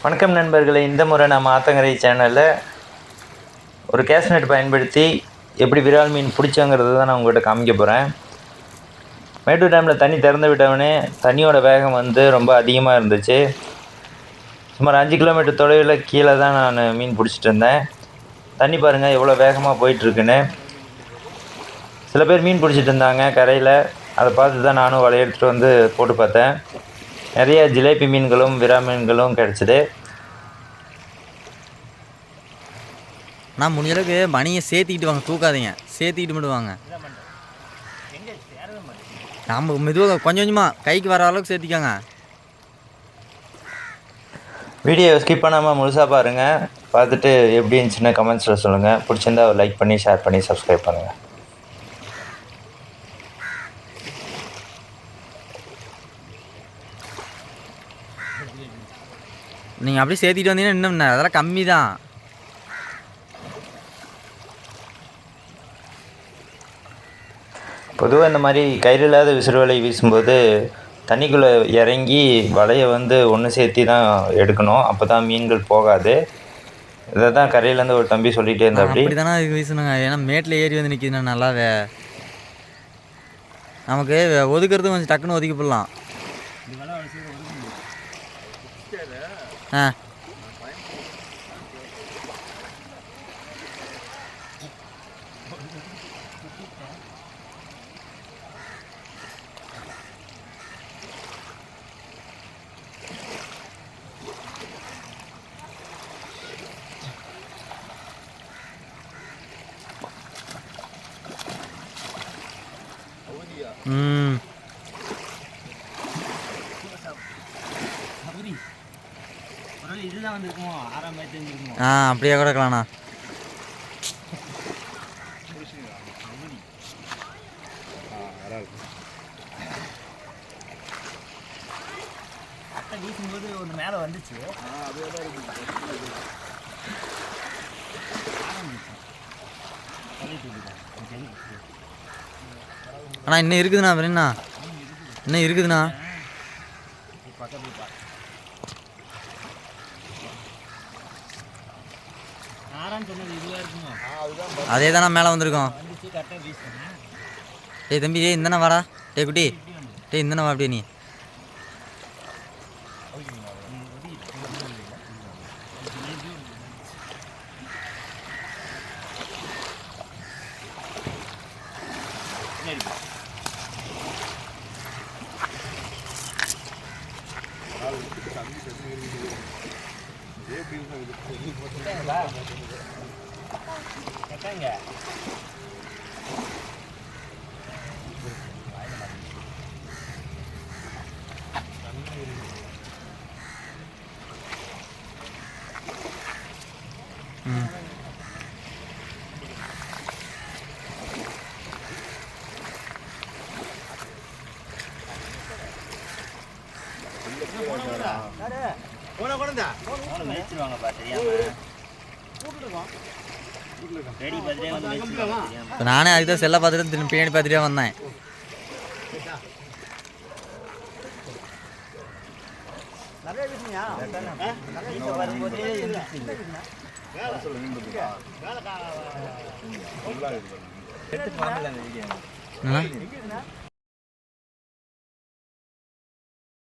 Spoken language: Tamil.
வணக்கம் நண்பர்களே, இந்த முறை நம்ம ஆத்தங்கரை சேனலில் ஒரு கேஸ் நெட் பயன்படுத்தி எப்படி விரால் மீன் பிடிச்சோங்கிறது தான் நான் உங்கள்கிட்ட காமிக்க போகிறேன். மேட்டூர் டேமில் தண்ணி திறந்து விட்டவொடனே தண்ணியோட வேகம் ரொம்ப அதிகமாக இருந்துச்சு. சுமார் 5 கிலோமீட்டர் தொலைவில் கீழே தான் நான் மீன் பிடிச்சிட்டு இருந்தேன். தண்ணி பாருங்கள் எவ்வளோ வேகமாக போயிட்டுருக்குன்னு. சில பேர் மீன் பிடிச்சிட்டு இருந்தாங்க கரையில். அதை பார்த்து தான் நானும் வலையை எடுத்துகிட்டு போட்டு பார்த்தேன். நிறைய ஜிலேபி மீன்களும் விரா மீன்களும் கிடச்சிது. நான் முடிஞ்ச அளவுக்கு மணியை சேர்த்திக்கிட்டு வாங்க, தூக்காதீங்க, சேர்த்திக்கிட்டு மட்டும் வாங்க. நம்ம மெதுவாக கொஞ்சம் கொஞ்சமாக கைக்கு வர அளவுக்கு சேர்த்திக்காங்க. வீடியோ ஸ்கிப் பண்ணாமல் முழுசாக பாருங்கள். பார்த்துட்டு எப்படி இருந்துச்சுன்னு கமெண்ட்ஸில் சொல்லுங்கள். பிடிச்சிருந்தா ஒரு லைக் பண்ணி ஷேர் பண்ணி சப்ஸ்கிரைப் பண்ணுங்கள். நீங்கள் அப்படியே சேர்த்திட்டு வந்தீங்கன்னா இன்னும் அதெல்லாம் கம்மி தான். பொதுவாக இந்த மாதிரி கயிறு இல்லாத விசிறு வலை வீசும்போது தண்ணிக்குள்ளே இறங்கி வலையை ஒன்று சேர்த்தி தான் எடுக்கணும். அப்போ தான் மீன்கள் போகாது. இதை தான் கரையிலேருந்து ஒரு தம்பி சொல்லிகிட்டே இருந்தா. அப்படி தானே அதுக்கு வீசணுங்க. ஏன்னா மேட்டில் ஏறி வந்து நிற்கிதுண்ணா நல்லாவே. நமக்கு ஒதுக்கிறது கொஞ்சம் டக்குன்னு ஒதுக்கி போடலாம். ஆ அப்படியே கூட இருக்கலாண்ணா. வீசும்போது ஒன்று மேலே வந்துச்சு. அண்ணா இன்னும் இருக்குதுண்ணா, வேணுண்ணா இன்னும் இருக்குதுண்ணா. அதே தானே மேலே வந்திருக்கோம். டேய் தம்பி, டேய் இந்தண்ணா வாடா. டே குட்டி, டேய் இந்தண்ணா வா. அப்படியே நீ நானே அதுதான் செல்ல பார்த்துட்டு திரும்பி பின்னாடி பார்த்துட்டே வந்தேன்.